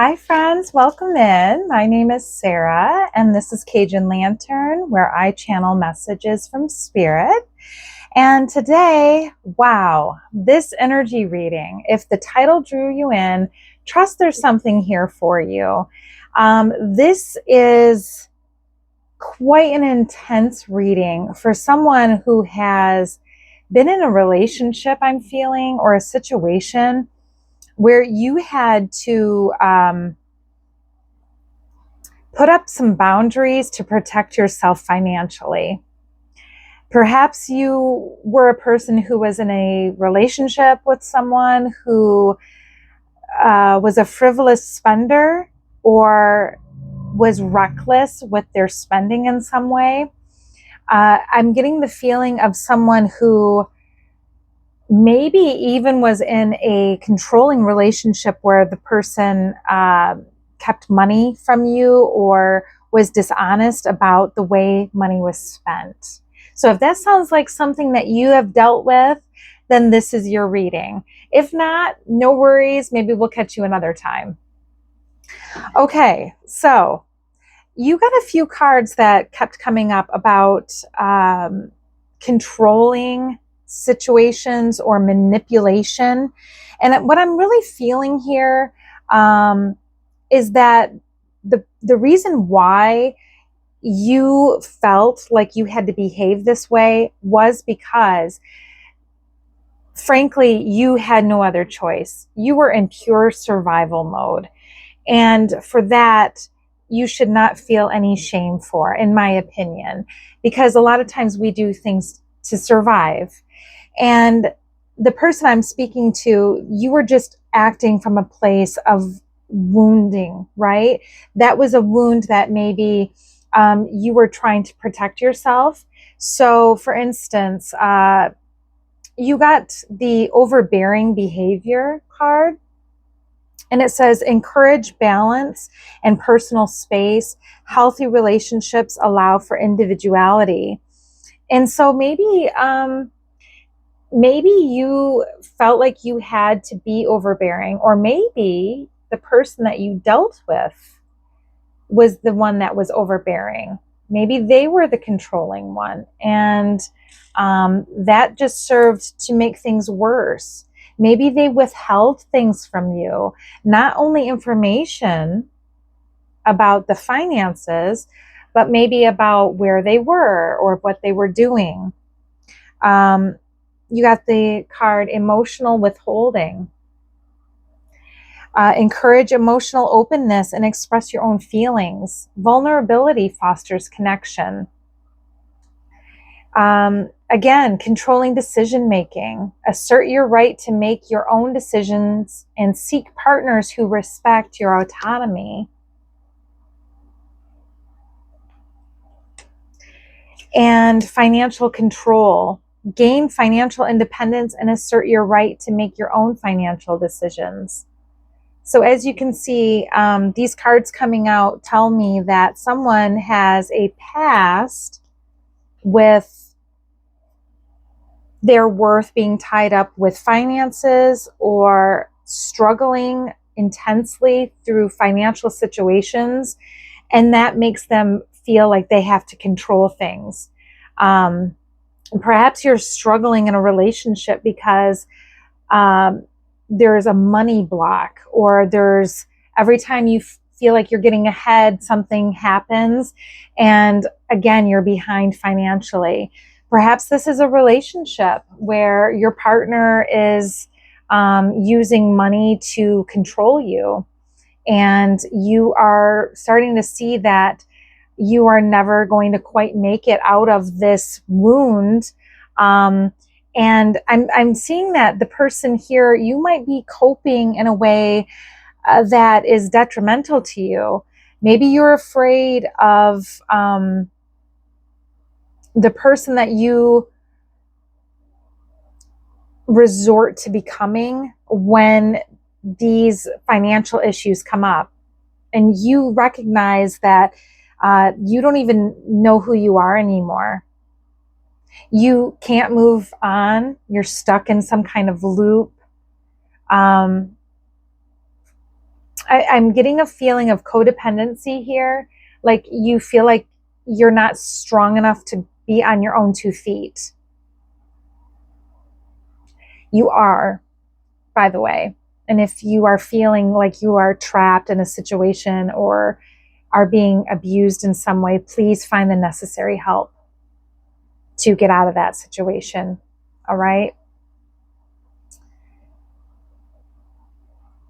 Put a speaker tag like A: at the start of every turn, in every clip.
A: Hi, friends. Welcome in. My name is Sarah, and this is Cajun Lantern, where I channel messages from Spirit. And today, wow, this energy reading, if the title drew you in, trust there's something here for you. This is quite an intense reading for someone who has been in a relationship, I'm feeling, or a situation where you had to put up some boundaries to protect yourself financially. Perhaps you were a person who was in a relationship with someone who was a frivolous spender or was reckless with their spending in some way. I'm getting the feeling of someone who maybe even was in a controlling relationship where the person kept money from you or was dishonest about the way money was spent. So if that sounds like something that you have dealt with, then this is your reading. If not, no worries. Maybe we'll catch you another time. Okay, so you got a few cards that kept coming up about controlling situations or manipulation. And what I'm really feeling here is that the reason why you felt like you had to behave this way was because, frankly, you had no other choice. You were in pure survival mode. And for that, you should not feel any shame for, in my opinion, because a lot of times we do things to survive. And the person I'm speaking to, you were just acting from a place of wounding, right? That was a wound that maybe you were trying to protect yourself. So, for instance, you got the overbearing behavior card. And it says, encourage balance and personal space. Healthy relationships allow for individuality. And so maybe you felt like you had to be overbearing, or maybe the person that you dealt with was the one that was overbearing. Maybe they were the controlling one. And that just served to make things worse. Maybe they withheld things from you, not only information about the finances, but maybe about where they were or what they were doing. You got the card emotional withholding. Encourage emotional openness and express your own feelings. Vulnerability fosters connection. Again, controlling decision making. Assert your right to make your own decisions and seek partners who respect your autonomy. And financial control. Gain financial independence and assert your right to make your own financial decisions. So as you can see, these cards coming out tell me that someone has a past with their worth being tied up with finances or struggling intensely through financial situations. And that makes them feel like they have to control things. Perhaps you're struggling in a relationship because there's a money block, or there's every time you feel like you're getting ahead, something happens. And again, you're behind financially. Perhaps this is a relationship where your partner is using money to control you. And you are starting to see that you are never going to quite make it out of this wound. And I'm seeing that the person here, you might be coping in a way that is detrimental to you. Maybe you're afraid of the person that you resort to becoming when these financial issues come up. And you recognize that you don't even know who you are anymore. You can't move on. You're stuck in some kind of loop. I'm getting a feeling of codependency here. Like you feel like you're not strong enough to be on your own 2 feet. You are, by the way. And if you are feeling like you are trapped in a situation or are being abused in some way, please find the necessary help to get out of that situation. All right.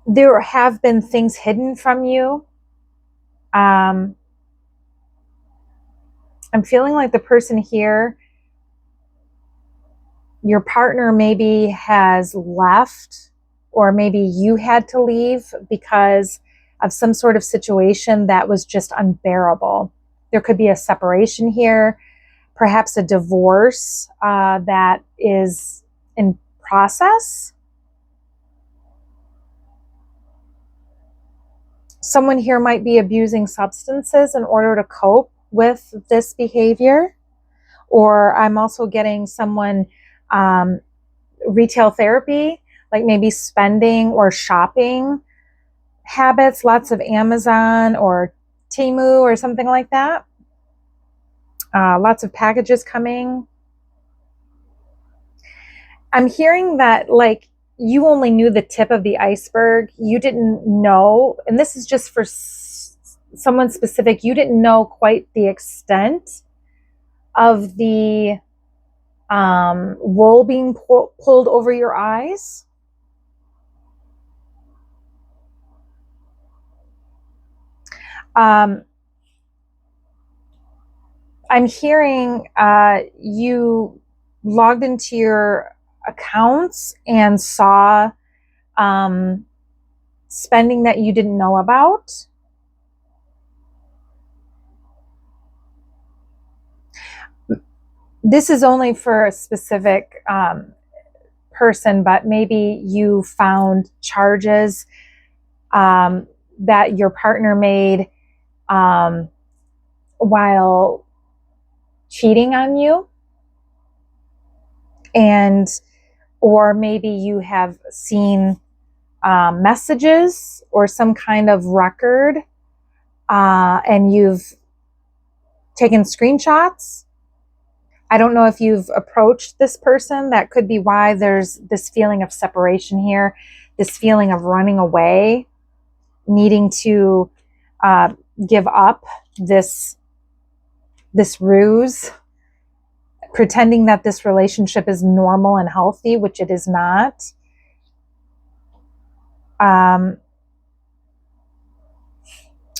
A: There have been things hidden from you. I'm feeling like the person here, your partner maybe has left, or maybe you had to leave because of some sort of situation that was just unbearable. There could be a separation here, perhaps a divorce that is in process. Someone here might be abusing substances in order to cope with this behavior. Or I'm also getting someone retail therapy, like maybe spending or shopping habits, lots of Amazon or Temu or something like that. Lots of packages coming. I'm hearing that like you only knew the tip of the iceberg. You didn't know, and this is just for someone specific, you didn't know quite the extent of the wool being pulled over your eyes. I'm hearing you logged into your accounts and saw spending that you didn't know about. This is only for a specific person, but maybe you found charges that your partner made while cheating on you. And or maybe you have seen messages or some kind of record and you've taken screenshots. I don't know if you've approached this person. That could be why there's this feeling of separation here, this feeling of running away, needing to give up this ruse, pretending that this relationship is normal and healthy, which it is not.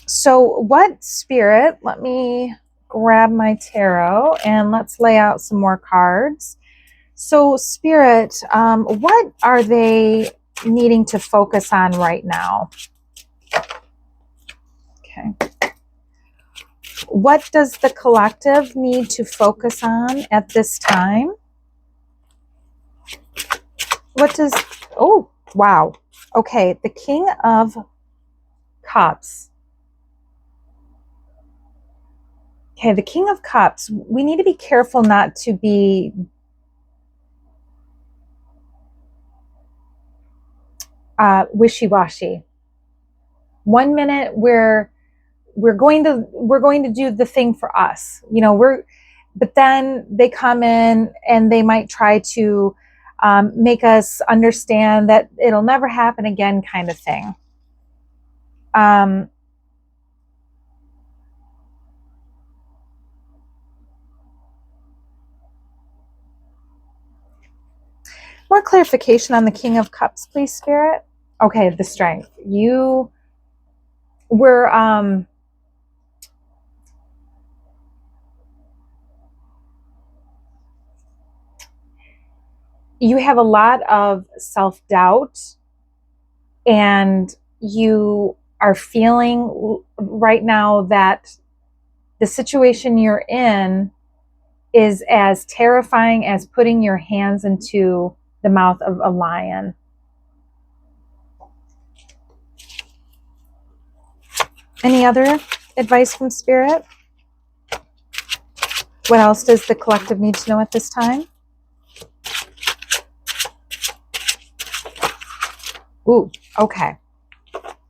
A: So what spirit, let me grab my tarot and let's lay out some more cards. So spirit, what are they needing to focus on right now? Okay. What does the collective need to focus on at this time? What does, oh, wow. Okay, the King of Cups. Okay, the King of Cups, we need to be careful not to be wishy-washy. 1 minute we're going to do the thing for us, you know, but then they come in and they might try to make us understand that it'll never happen again, kind of thing. More clarification on the King of Cups, please, Spirit. Okay, the Strength. You were you have a lot of self-doubt, and you are feeling right now that the situation you're in is as terrifying as putting your hands into the mouth of a lion. Any other advice from Spirit? What else does the collective need to know at this time? Ooh, okay.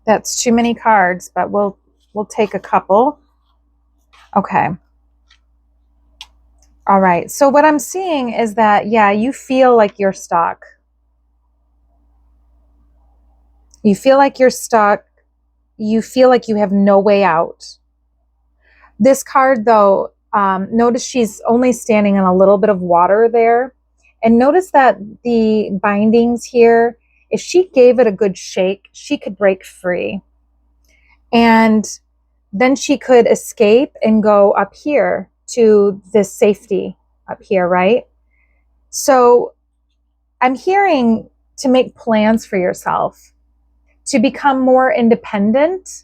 A: That's too many cards, but we'll take a couple. Okay. All right. So what I'm seeing is that, yeah, you feel like you're stuck. You feel like you're stuck. You feel like you have no way out. This card, though, notice she's only standing in a little bit of water there. And notice that the bindings here, if she gave it a good shake, she could break free. And then she could escape and go up here to this safety up here, right? So I'm hearing to make plans for yourself, to become more independent.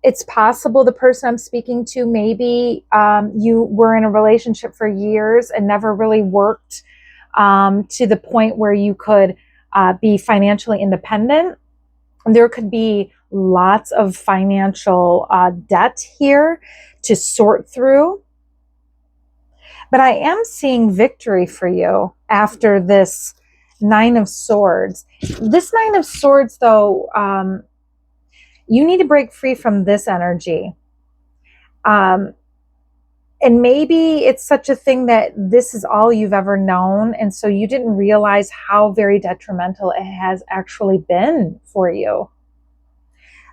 A: It's possible the person I'm speaking to, maybe you were in a relationship for years and never really worked to the point where you could be financially independent. There could be lots of financial debt here to sort through. But I am seeing victory for you after this Nine of Swords. This Nine of Swords, though, you need to break free from this energy. And maybe it's such a thing that this is all you've ever known. And so you didn't realize how very detrimental it has actually been for you.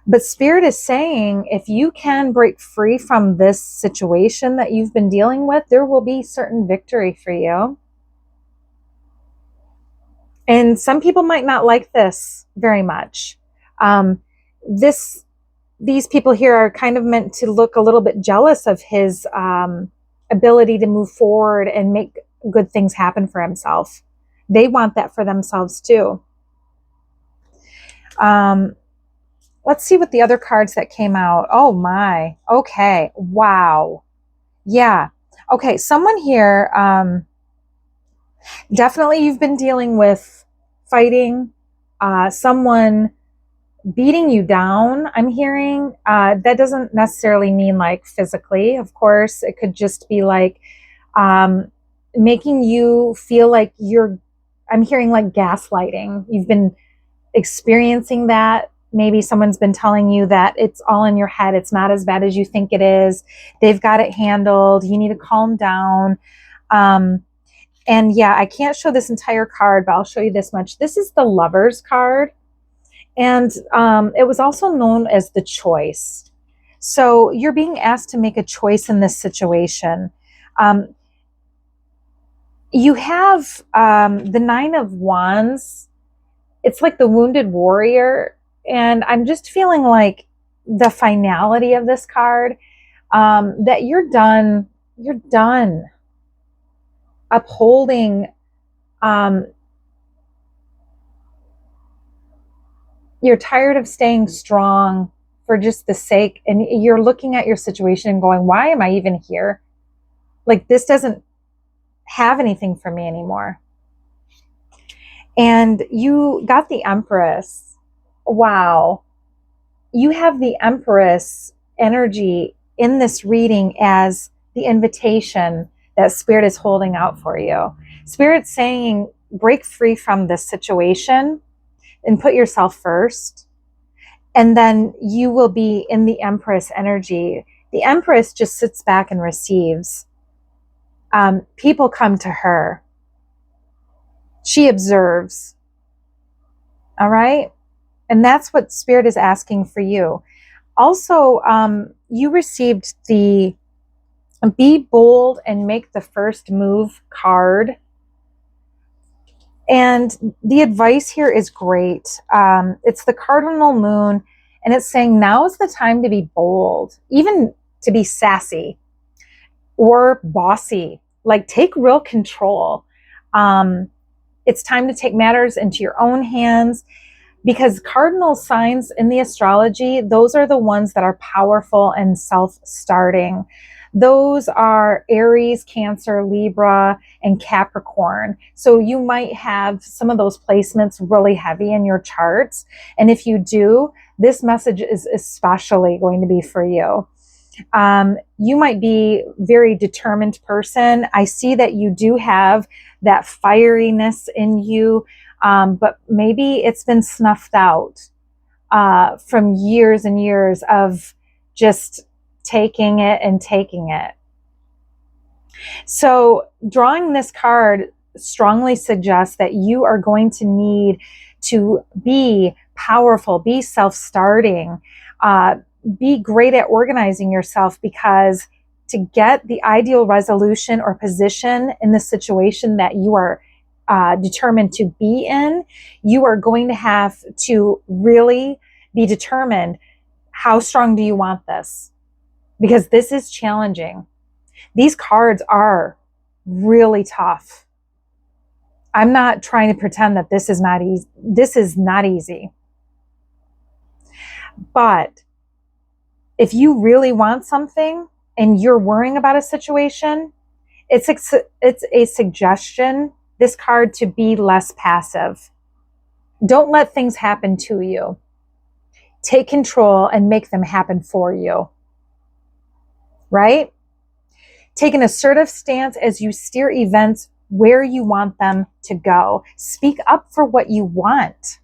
A: But Spirit is saying, if you can break free from this situation that you've been dealing with, there will be certain victory for you. And some people might not like this very much. These people here are kind of meant to look a little bit jealous of his ability to move forward and make good things happen for himself. They want that for themselves too. Let's see what the other cards that came out. Oh my. Okay. Wow. Yeah. Okay. Someone here, definitely you've been dealing with fighting, someone beating you down, I'm hearing. That doesn't necessarily mean like physically, of course. It could just be like making you feel like I'm hearing like gaslighting. You've been experiencing that. Maybe someone's been telling you that it's all in your head. It's not as bad as you think it is. They've got it handled. You need to calm down. And yeah, I can't show this entire card, but I'll show you this much. This is the Lovers card. And it was also known as the Choice. So you're being asked to make a choice in this situation. You have the Nine of Wands. It's like the wounded warrior. And I'm just feeling like the finality of this card, that you're done upholding, you're tired of staying strong for just the sake, and you're looking at your situation and going, why am I even here? Like, this doesn't have anything for me anymore. And you got the Empress. Wow. You have the Empress energy in this reading as the invitation that Spirit is holding out for you. Spirit's saying, break free from this situation and put yourself first. And then you will be in the Empress energy. The Empress just sits back and receives. People come to her. She observes. All right? And that's what Spirit is asking for you. Also, you received the Be Bold and Make the First Move card. And the advice here is great. It's the cardinal moon, and it's saying now is the time to be bold, even to be sassy or bossy. Like, take real control. It's time to take matters into your own hands, because cardinal signs in the astrology, those are the ones that are powerful and self-starting. Those are Aries, Cancer, Libra, and Capricorn. So you might have some of those placements really heavy in your charts. And if you do, this message is especially going to be for you. You might be a very determined person. I see that you do have that fieriness in you, but maybe it's been snuffed out. from years and years of just taking it and taking it. So drawing this card strongly suggests that you are going to need to be powerful, be self-starting, be great at organizing yourself, because to get the ideal resolution or position in the situation that you are determined to be in, you are going to have to really be determined. How strong do you want this? Because this is challenging. These cards are really tough. I'm not trying to pretend that this is not easy. This is not easy. But if you really want something and you're worrying about a situation, it's a suggestion, this card, to be less passive. Don't let things happen to you. Take control and make them happen for you. Right? Take an assertive stance as you steer events where you want them to go. Speak up for what you want.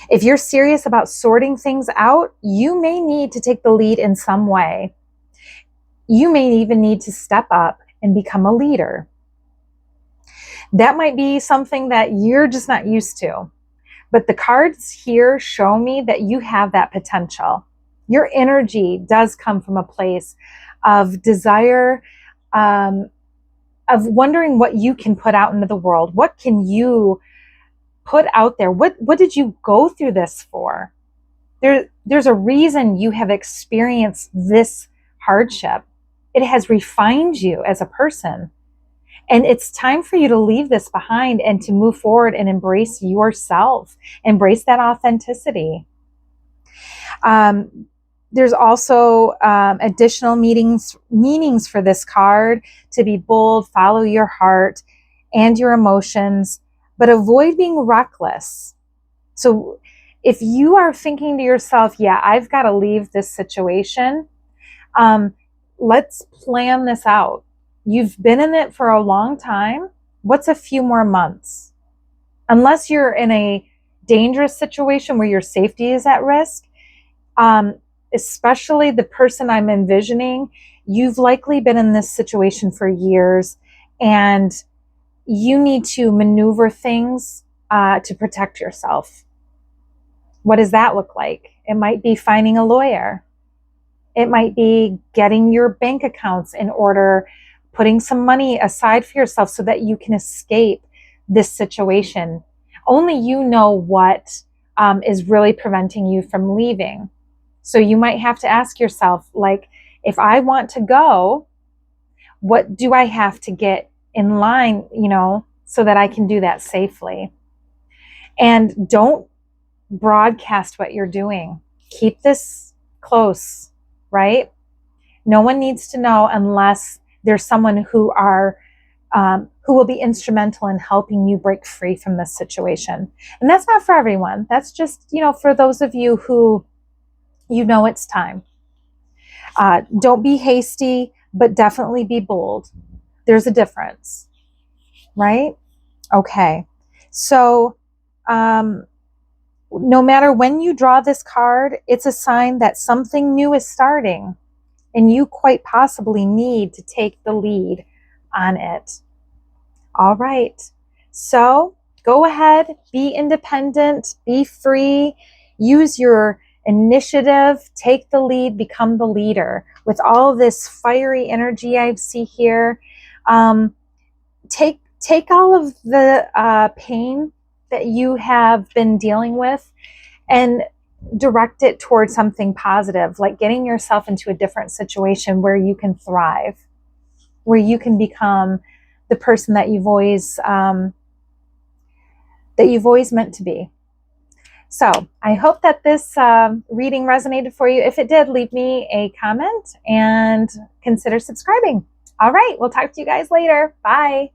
A: If you're serious about sorting things out, you may need to take the lead in some way. You may even need to step up and become a leader. That might be something that you're just not used to. But the cards here show me that you have that potential. Your energy does come from a place of desire, of wondering what you can put out into the world. What can you put out there? What did you go through this for? There's a reason you have experienced this hardship. It has refined you as a person. And it's time for you to leave this behind and to move forward and embrace yourself. Embrace that authenticity. There's also additional meanings for this card: to be bold, follow your heart and your emotions, but avoid being reckless. So if you are thinking to yourself, yeah, I've got to leave this situation, let's plan this out. You've been in it for a long time. What's a few more months? Unless you're in a dangerous situation where your safety is at risk, especially the person I'm envisioning, you've likely been in this situation for years, and you need to maneuver things to protect yourself. What does that look like? It might be finding a lawyer. It might be getting your bank accounts in order, putting some money aside for yourself so that you can escape this situation. Only you know what is really preventing you from leaving. So you might have to ask yourself, like, if I want to go, what do I have to get in line, so that I can do that safely? And don't broadcast what you're doing. Keep this close, right? No one needs to know unless there's someone who will be instrumental in helping you break free from this situation. And that's not for everyone. That's just, for those of you who it's time. Don't be hasty, but definitely be bold. There's a difference, right? Okay. So, no matter when you draw this card, it's a sign that something new is starting, and you quite possibly need to take the lead on it. All right. So go ahead, be independent, be free, use your initiative, take the lead, become the leader. With all this fiery energy I see here, take all of the pain that you have been dealing with and direct it towards something positive, like getting yourself into a different situation where you can thrive, where you can become the person that you've always meant to be. So I hope that this reading resonated for you. If it did, leave me a comment and consider subscribing. All right, we'll talk to you guys later. Bye.